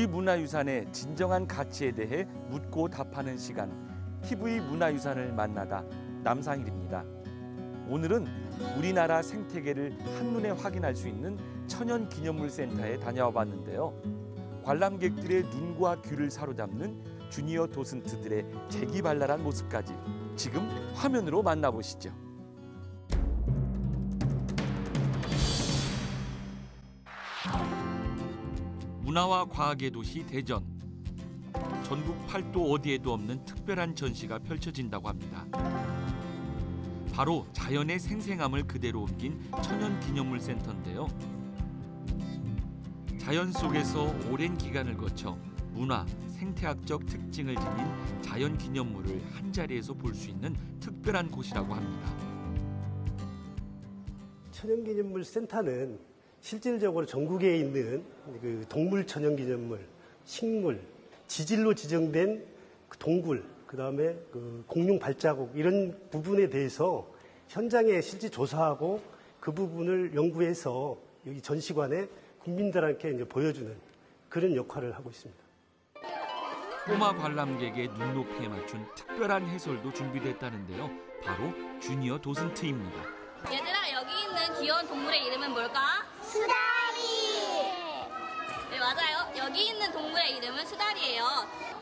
우리 문화유산의 진정한 가치에 대해 묻고 답하는 시간, TV 문화유산을 만나다 남상일입니다. 오늘은 우리나라 생태계를 한눈에 확인할 수 있는 천연기념물센터에 다녀와 봤는데요. 관람객들의 눈과 귀를 사로잡는 주니어 도슨트들의 재기발랄한 모습까지 지금 화면으로 만나보시죠. 문화와 과학의 도시 대전. 전국 팔도 어디에도 없는 특별한 전시가 펼쳐진다고 합니다. 바로 자연의 생생함을 그대로 옮긴 천연기념물센터인데요. 자연 속에서 오랜 기간을 거쳐 문화, 생태학적 특징을 지닌 자연기념물을 한자리에서 볼 수 있는 특별한 곳이라고 합니다. 천연기념물센터는 실질적으로 전국에 있는 그 동물 천연기념물, 식물, 지질로 지정된 그 동굴, 그다음에 그 공룡 발자국 이런 부분에 대해서 현장에 실제 조사하고 그 부분을 연구해서 여기 전시관에 국민들한테 이제 보여주는 그런 역할을 하고 있습니다. 꼬마 관람객의 눈높이에 맞춘 특별한 해설도 준비됐다는데요. 바로 주니어 도슨트입니다. 얘들아, 여기 있는 귀여운 동물의 이름은 뭘까? 수다리! 네, 맞아요. 여기 있는 동물의 이름은 수달이에요.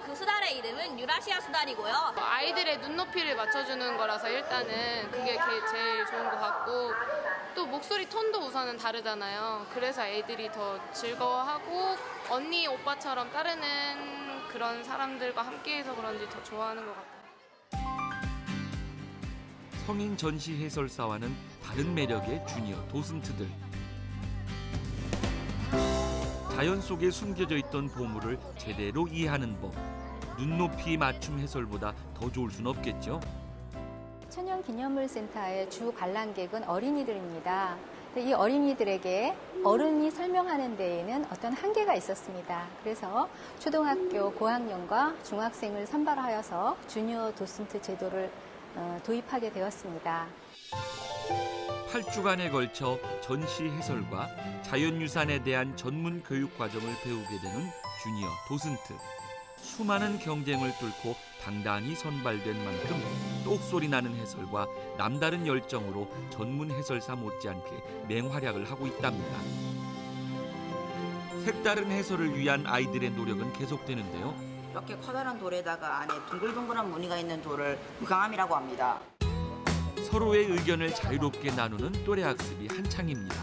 그 수달의 이름은 유라시아 수달이고요. 아이들의 눈높이를 맞춰주는 거라서 일단은 그게 제일 좋은 것 같고, 또 목소리 톤도 우선은 다르잖아요. 그래서 애들이 더 즐거워하고 언니, 오빠처럼 따르는 그런 사람들과 함께해서 그런지 더 좋아하는 것 같아요. 성인 전시 해설사와는 다른 매력의 주니어 도슨트들. 자연 속에 숨겨져 있던 보물을 제대로 이해하는 법. 눈높이 맞춤 해설보다 더 좋을 순 없겠죠. 천연기념물센터의 주 관람객은 어린이들입니다. 이 어린이들에게 어른이 설명하는 데에는 어떤 한계가 있었습니다. 그래서 초등학교 고학년과 중학생을 선발하여서 주니어 도슨트 제도를 도입하게 되었습니다. 8주간에 걸쳐 전시 해설과 자연유산에 대한 전문 교육 과정을 배우게 되는 주니어 도슨트. 수많은 경쟁을 뚫고 당당히 선발된 만큼 똑소리 나는 해설과 남다른 열정으로 전문 해설사 못지않게 맹활약을 하고 있답니다. 색다른 해설을 위한 아이들의 노력은 계속되는데요. 이렇게 커다란 돌에다가 안에 둥글둥글한 무늬가 있는 돌을 무강암이라고 합니다. 서로의 의견을 자유롭게 나누는 또래 학습이 한창입니다.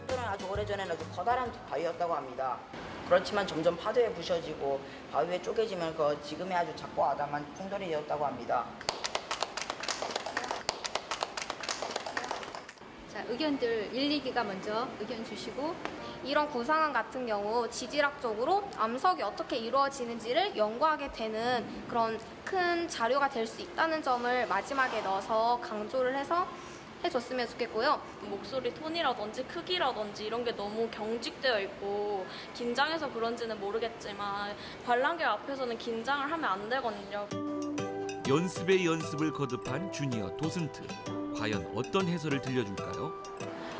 풍돌은 아주 오래전에는 아주 커다란 바위였다고 합니다. 그렇지만 점점 파도에 부셔지고 바위에 쪼개지면서 지금의 아주 작고 아담한 풍돌이 되었다고 합니다. 자, 의견들 1, 2기가 먼저 의견 주시고, 이런 구상안 같은 경우 지질학적으로 암석이 어떻게 이루어지는지를 연구하게 되는 그런 큰 자료가 될 수 있다는 점을 마지막에 넣어서 강조를 해서 해줬으면 좋겠고요. 목소리 톤이라든지 크기라든지 이런 게 너무 경직되어 있고 긴장해서 그런지는 모르겠지만 관람객 앞에서는 긴장을 하면 안 되거든요. 연습에 연습을 거듭한 주니어 도슨트. 과연 어떤 해설을 들려줄까요?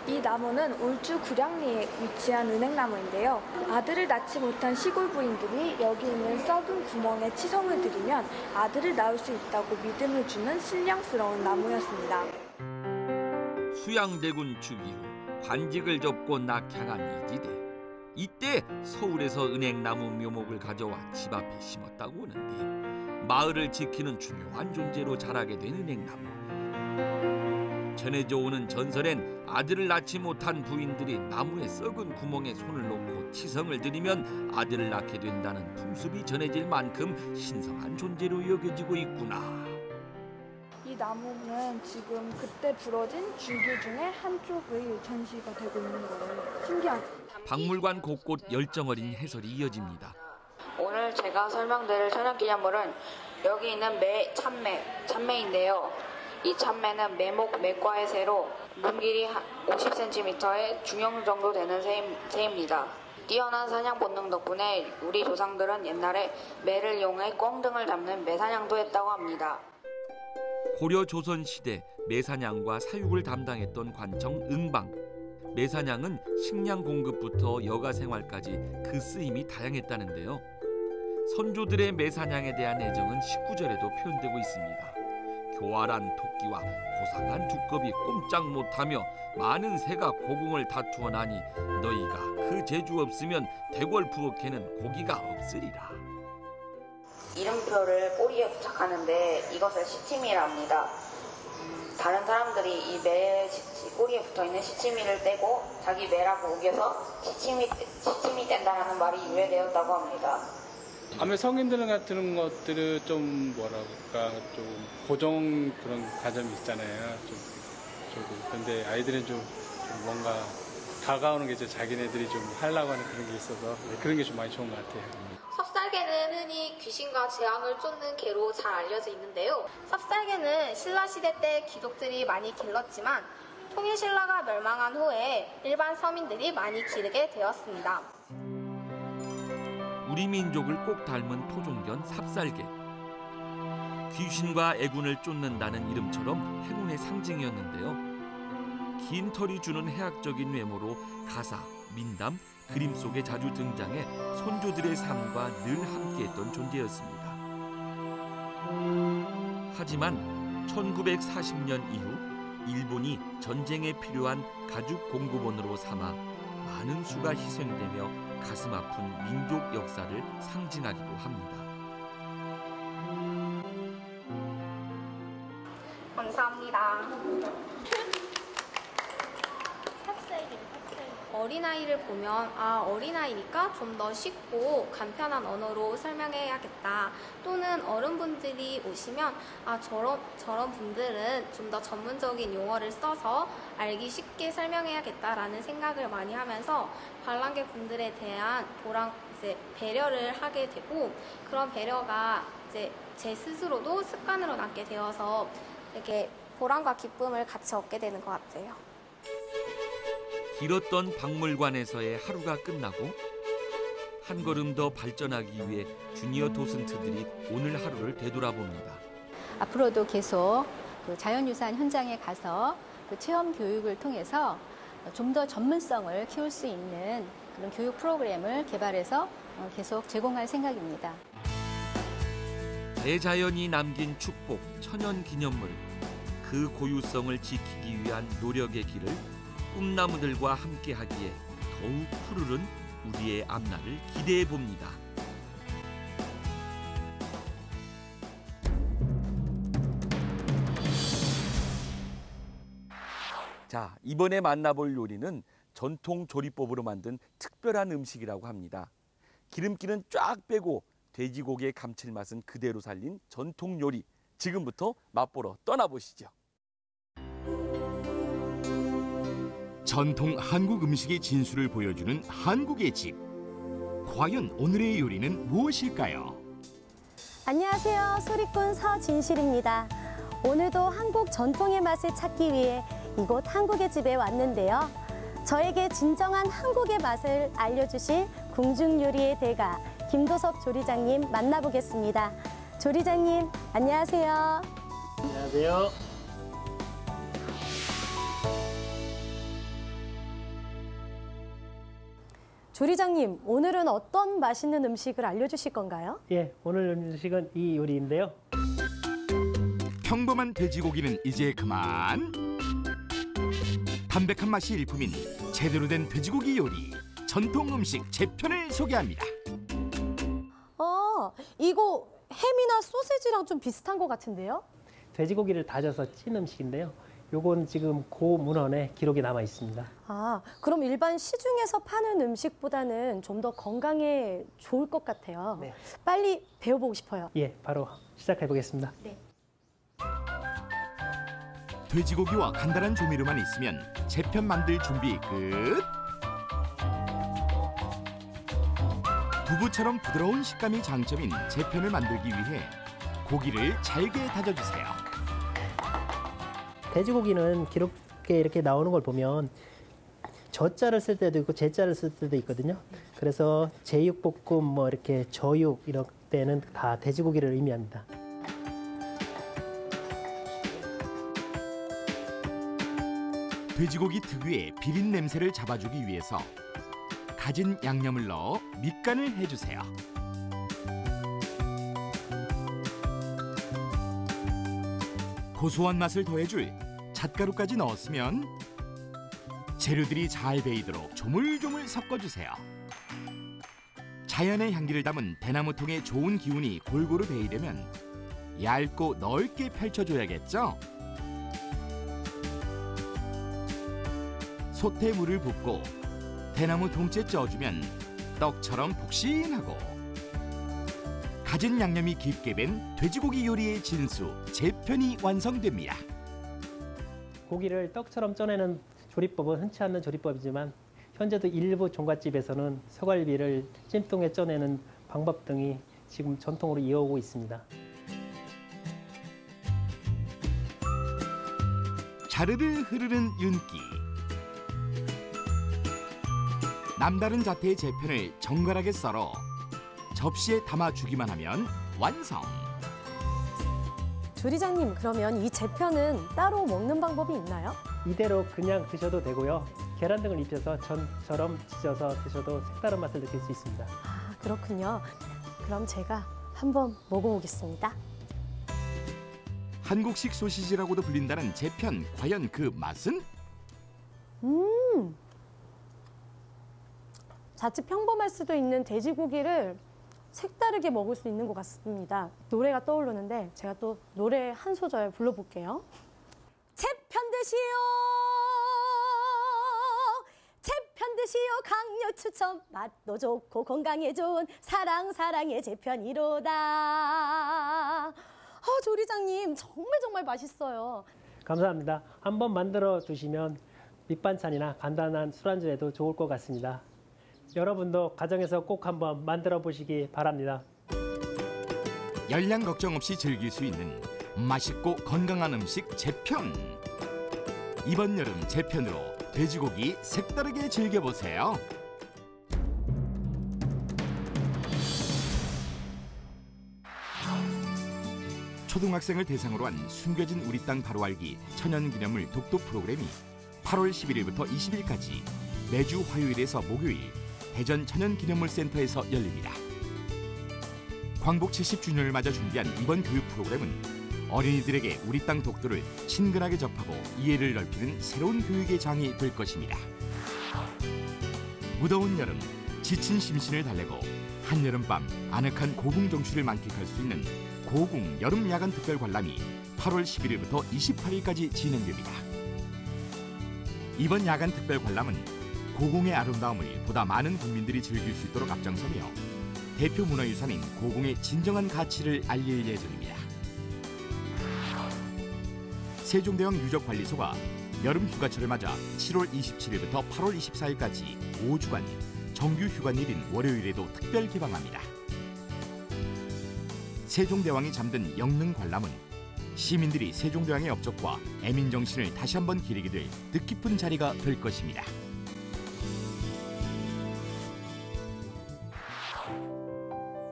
이 나무는 울주 구량리에 위치한 은행나무인데요. 아들을 낳지 못한 시골 부인들이 여기 있는 썩은 구멍에 치성을 들이면 아들을 낳을 수 있다고 믿음을 주는 신령스러운 나무였습니다. 수양대군 즉위 후 관직을 접고 낙향한 이지대. 이때 서울에서 은행나무 묘목을 가져와 집 앞에 심었다고 하는데 마을을 지키는 중요한 존재로 자라게 된 은행나무. 전해져 오는 전설엔 아들을 낳지 못한 부인들이 나무의 썩은 구멍에 손을 놓고 치성을 들이면 아들을 낳게 된다는 풍습이 전해질 만큼 신성한 존재로 여겨지고 있구나. 이 나무는 지금 그때 부러진 줄기 중에 한쪽의 전시가 되고 있는 거예요. 신기하죠? 박물관 곳곳 열정어린 해설이 이어집니다. 오늘 제가 설명드릴 천연기념물은 여기 있는 참매인데요. 이 참매는 매목 매과의 새로 문 길이 50cm의 중형 정도 되는 새입니다. 뛰어난 사냥 본능 덕분에 우리 조상들은 옛날에 매를 이용해 꿩 등을 잡는 매사냥도 했다고 합니다. 고려 조선 시대 매사냥과 사육을 담당했던 관청 응방. 매사냥은 식량 공급부터 여가 생활까지 그 쓰임이 다양했다는데요. 선조들의 매사냥에 대한 애정은 19절에도 표현되고 있습니다. 교활한 토끼와 고상한 두꺼비 꼼짝 못하며 많은 새가 고궁을 다투어 나니 너희가 그 재주 없으면 대궐 부엌에는 고기가 없으리라. 이름표를 꼬리에 부착하는데 이것을 시치미라 합니다. 다른 사람들이 이 매 꼬리에 붙어있는 시치미를 떼고 자기 매라고 우겨서 시치미 뗀다라는 말이 유래되었다고 합니다. 아무래도 성인들 같은 것들은 좀 뭐랄까 좀 고정 그런 가점이 있잖아요. 그런데 아이들은 좀 뭔가 다가오는 게 이제 자기네들이 좀 하려고 하는 그런 게 있어서 그런 게 좀 많이 좋은 것 같아요. 섭살개는 흔히 귀신과 재앙을 쫓는 개로 잘 알려져 있는데요. 섭살개는 신라시대 때 귀족들이 많이 길렀지만 통일신라가 멸망한 후에 일반 서민들이 많이 기르게 되었습니다. 우리 민족을 꼭 닮은 토종견 삽살개. 귀신과 애군을 쫓는다는 이름처럼 행운의 상징이었는데요. 긴 털이 주는 해학적인 외모로 가사, 민담, 그림 속에 자주 등장해 선조들의 삶과 늘 함께했던 존재였습니다. 하지만 1940년 이후 일본이 전쟁에 필요한 가죽 공급원으로 삼아 많은 수가 희생되며 가슴 아픈 민족 역사를 상징하기도 합니다. 감사합니다. 어린아이를 보면 어린아이니까 좀 더 쉽고 간편한 언어로 설명해야겠다. 또는 어른분들이 오시면 저런 분들은 좀 더 전문적인 용어를 써서 알기 쉽게 설명해야겠다라는 생각을 많이 하면서 관람객 분들에 대한 배려를 하게 되고 그런 배려가 이제 제 스스로도 습관으로 남게 되어서 되게 보람과 기쁨을 같이 얻게 되는 것 같아요. 길었던 박물관에서의 하루가 끝나고 한 걸음 더 발전하기 위해 주니어 도슨트들이 오늘 하루를 되돌아봅니다. 앞으로도 계속 그 자연유산 현장에 가서 그 체험 교육을 통해서 좀 더 전문성을 키울 수 있는 그런 교육 프로그램을 개발해서 계속 제공할 생각입니다. 대자연이 남긴 축복, 천연기념물. 그 고유성을 지키기 위한 노력의 길을 꿈나무들과 함께하기에 더욱 푸르른 우리의 앞날을 기대해 봅니다. 자, 이번에 만나볼 요리는 전통 조리법으로 만든 특별한 음식이라고 합니다. 기름기는 쫙 빼고 돼지고기의 감칠맛은 그대로 살린 전통 요리. 지금부터 맛보러 떠나보시죠. 전통 한국 음식의 진수를 보여주는 한국의 집. 과연 오늘의 요리는 무엇일까요? 안녕하세요. 소리꾼 서진실입니다. 오늘도 한국 전통의 맛을 찾기 위해 이곳 한국의 집에 왔는데요. 저에게 진정한 한국의 맛을 알려주실 궁중요리의 대가 김도섭 조리장님 만나보겠습니다. 조리장님, 안녕하세요. 안녕하세요. 조리장님, 오늘은 어떤 맛있는 음식을 알려주실 건가요? 예, 오늘 음식은 이 요리인데요. 평범한 돼지고기는 이제 그만. 담백한 맛이 일품인 제대로 된 돼지고기 요리. 전통 음식 제편을 소개합니다. 이거 햄이나 소시지랑 좀 비슷한 것 같은데요? 돼지고기를 다져서 찐 음식인데요. 요건 지금 고문헌에 기록이 남아 있습니다. 그럼 일반 시중에서 파는 음식보다는 좀 더 건강에 좋을 것 같아요. 네. 빨리 배워보고 싶어요. 예, 바로 시작해 보겠습니다. 네. 돼지고기와 간단한 조미료만 있으면 제편 만들 준비 끝. 두부처럼 부드러운 식감이 장점인 제편을 만들기 위해 고기를 잘게 다져주세요. 돼지고기는 기록에 이렇게 나오는 걸 보면 저자를 쓸 때도 있고 제자를 쓸 때도 있거든요. 그래서 제육볶음, 뭐 이렇게 저육 이런 때는 다 돼지고기를 의미합니다. 돼지고기 특유의 비린 냄새를 잡아주기 위해서 가진 양념을 넣어 밑간을 해주세요. 고소한 맛을 더해줄 잣가루까지 넣었으면 재료들이 잘 배이도록 조물조물 섞어주세요. 자연의 향기를 담은 대나무통의 좋은 기운이 골고루 배이려면 얇고 넓게 펼쳐줘야겠죠? 솥에 물을 붓고 대나무 통째 쪄주면 떡처럼 폭신하고 가진 양념이 깊게 밴 돼지고기 요리의 진수 제편이 완성됩니다. 고기를 떡처럼 쪄내는 조리법은 흔치 않는 조리법이지만 현재도 일부 종갓집에서는 소갈비를 찜통에 쪄내는 방법 등이 지금 전통으로 이어오고 있습니다. 자르르 흐르는 윤기. 남다른 자태의 제편을 정갈하게 썰어 접시에 담아주기만 하면 완성. 조리장님, 그러면 이 제편은 따로 먹는 방법이 있나요? 이대로 그냥 드셔도 되고요. 계란 등을 입혀서 전처럼 찢어서 드셔도 색다른 맛을 느낄 수 있습니다. 아, 그렇군요. 그럼 제가 한번 먹어보겠습니다. 한국식 소시지라고도 불린다는 제편, 과연 그 맛은? 자칫 평범할 수도 있는 돼지고기를 색다르게 먹을 수 있는 것 같습니다. 노래가 떠오르는데 제가 또 노래 한 소절 불러볼게요. 제편 드시오, 제편 드시오, 강력 추천, 맛도 좋고 건강에 좋은 사랑의 제편이로다. 조리장님, 정말 맛있어요. 감사합니다. 한번 만들어 두시면 밑반찬이나 간단한 술안주에도 좋을 것 같습니다. 여러분도 가정에서 꼭 한번 만들어 보시기 바랍니다. 열량 걱정 없이 즐길 수 있는 맛있고 건강한 음식 제편. 이번 여름 제편으로 돼지고기 색다르게 즐겨보세요. 초등학생을 대상으로 한 숨겨진 우리 땅 바로 알기 천연기념물 독도 프로그램이 8월 11일부터 20일까지 매주 화요일에서 목요일 대전 천연기념물센터에서 열립니다. 광복 70주년을 맞아 준비한 이번 교육 프로그램은 어린이들에게 우리 땅 독도를 친근하게 접하고 이해를 넓히는 새로운 교육의 장이 될 것입니다. 무더운 여름, 지친 심신을 달래고 한여름밤 아늑한 고궁 정취를 만끽할 수 있는 고궁 여름 야간 특별 관람이 8월 11일부터 28일까지 진행됩니다. 이번 야간 특별 관람은 고궁의 아름다움을 보다 많은 국민들이 즐길 수 있도록 앞장서며 대표 문화유산인 고궁의 진정한 가치를 알릴 예정입니다. 세종대왕 유적관리소가 여름 휴가철을 맞아 7월 27일부터 8월 24일까지 5주간 정규 휴관일인 월요일에도 특별 개방합니다. 세종대왕이 잠든 영릉 관람은 시민들이 세종대왕의 업적과 애민정신을 다시 한번 기리게 될 뜻깊은 자리가 될 것입니다.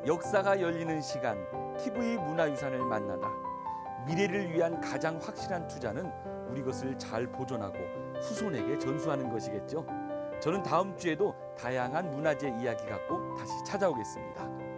역사가 열리는 시간, TV 문화유산을 만나다. 미래를 위한 가장 확실한 투자는 우리 것을 잘 보존하고 후손에게 전수하는 것이겠죠. 저는 다음 주에도 다양한 문화재 이야기 갖고 다시 찾아오겠습니다.